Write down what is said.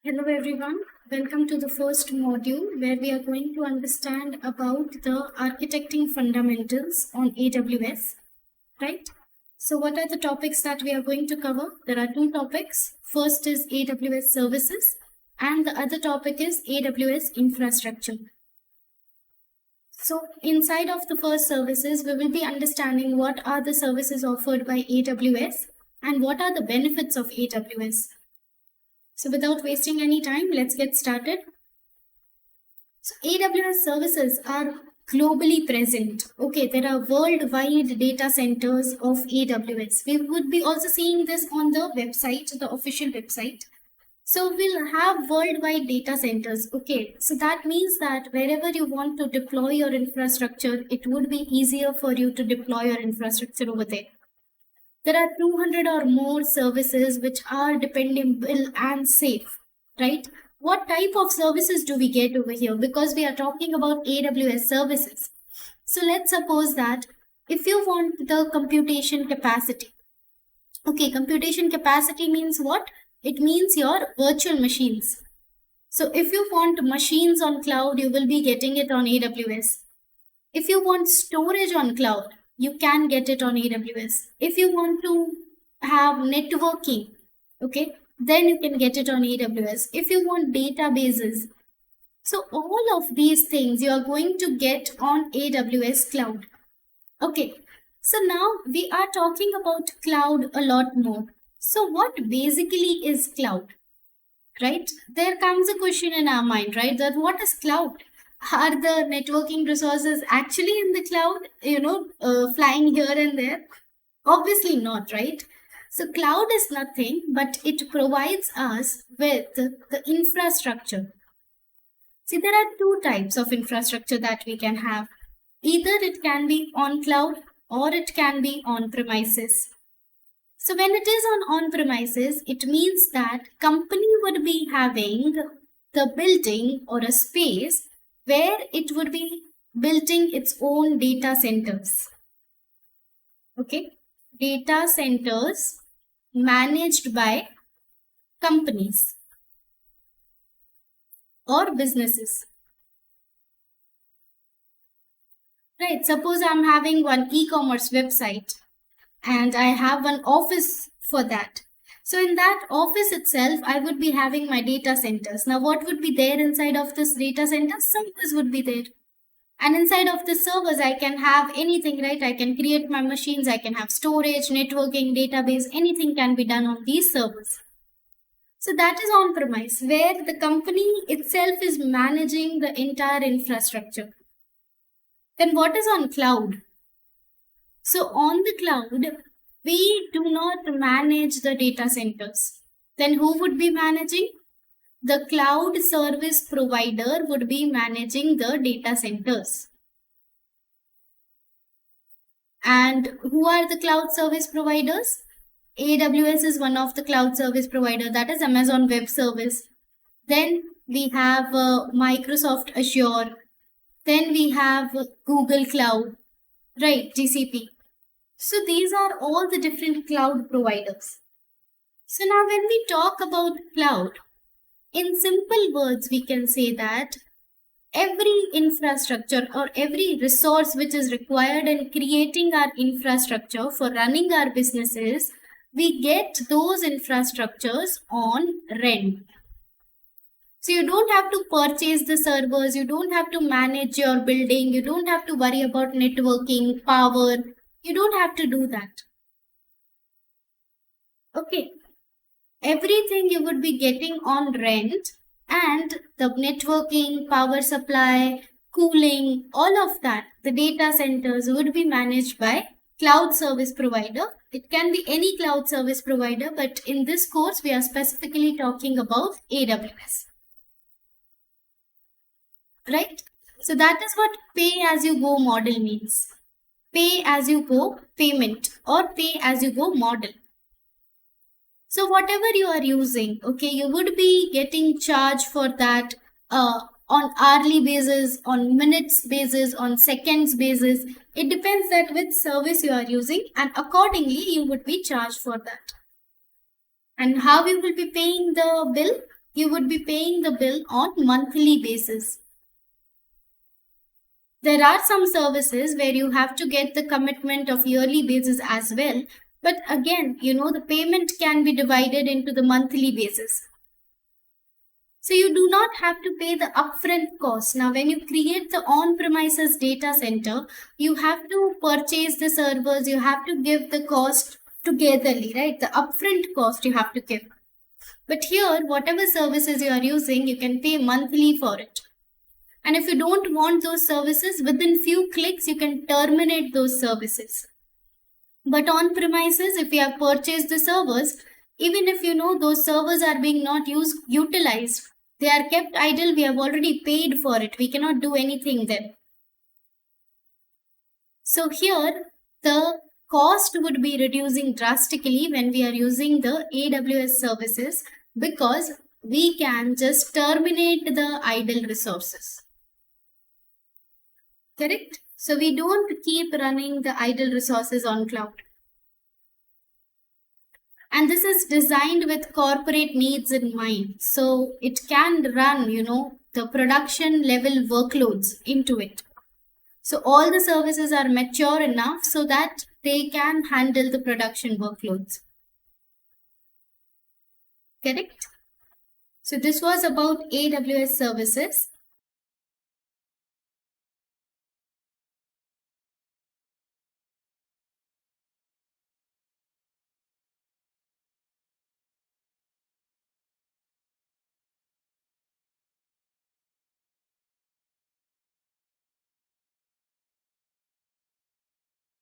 Hello everyone, welcome to the first module where we are going to understand about the architecting fundamentals on AWS, right? So what are the topics that we are going to cover? There are two topics. First is AWS services and the other topic is AWS infrastructure. So inside of the first services, we will be understanding what are the services offered by AWS and what are the benefits of AWS. So without wasting any time, let's get started. So AWS services are globally present. Okay, there are worldwide data centers of AWS. We would be also seeing this on the website, the official website. So we'll have worldwide data centers. Okay, so that means that wherever you want to deploy your infrastructure, it would be easier for you to deploy your infrastructure over there. There are 200 or more services which are dependable and safe, right? What type of services do we get over here? Because we are talking about AWS services. So let's suppose that if you want the computation capacity, okay, computation capacity means what? It means your virtual machines. So if you want machines on cloud, you will be getting it on AWS. If you want storage on cloud, you can get it on AWS. If you want to have networking, okay, then you can get it on AWS. If you want databases, so all of these things you are going to get on AWS cloud. Okay, so now we are talking about cloud a lot more. So what basically is cloud, right? There comes a question in our mind, right? That what is cloud? Are the networking resources actually in the cloud, flying here and there? Obviously not, right? So cloud is nothing, but it provides us with the infrastructure. See, there are two types of infrastructure that we can have. Either it can be on cloud or it can be on premises. So when it is on premises, it means that company would be having the building or a space where it would be building its own data centers. Okay, data centers managed by companies or businesses. Right, suppose I'm having one e-commerce website and I have one office for that. So in that office itself, I would be having my data centers. Now, what would be there inside of this data center? Servers would be there. And inside of the servers, I can have anything, right? I can create my machines, I can have storage, networking, database, anything can be done on these servers. So that is on premise, where the company itself is managing the entire infrastructure. Then what is on cloud? So on the cloud, we do not manage the data centers. Then who would be managing? The cloud service provider would be managing the data centers. And who are the cloud service providers? AWS is one of the cloud service provider, that is Amazon Web Service. Then we have Microsoft Azure. Then we have Google Cloud, right, GCP. So these are all the different cloud providers. So now when we talk about cloud, in simple words, we can say that every infrastructure or every resource which is required in creating our infrastructure for running our businesses, we get those infrastructures on rent. So you don't have to purchase the servers, you don't have to manage your building, you don't have to worry about networking, power, you don't have to do that. Okay, everything you would be getting on rent, and the networking, power supply, cooling, all of that, the data centers would be managed by cloud service provider. It can be any cloud service provider, but in this course, we are specifically talking about AWS. Right? So that is what pay as you go model means. Pay as you go payment or pay as you go model. So whatever you are using, okay, you would be getting charged for that on hourly basis, on minutes basis, on seconds basis. It depends that which service you are using, and accordingly you would be charged for that. And how you will be paying the bill? you would be paying the bill on monthly basis. There are some services where you have to get the commitment of yearly basis as well. But again, the payment can be divided into the monthly basis. So you do not have to pay the upfront cost. Now, when you create the on-premises data center, you have to purchase the servers, you have to give the cost togetherly, right? The upfront cost you have to give. But here, whatever services you are using, you can pay monthly for it. And if you don't want those services, within few clicks, you can terminate those services. But on premises, if you have purchased the servers, even if those servers are being not utilized, they are kept idle, we have already paid for it. We cannot do anything then. So here, the cost would be reducing drastically when we are using the AWS services, because we can just terminate the idle resources. Correct? So we don't keep running the idle resources on cloud. And this is designed with corporate needs in mind. So it can run, the production level workloads into it. So all the services are mature enough so that they can handle the production workloads. Correct? So this was about AWS services.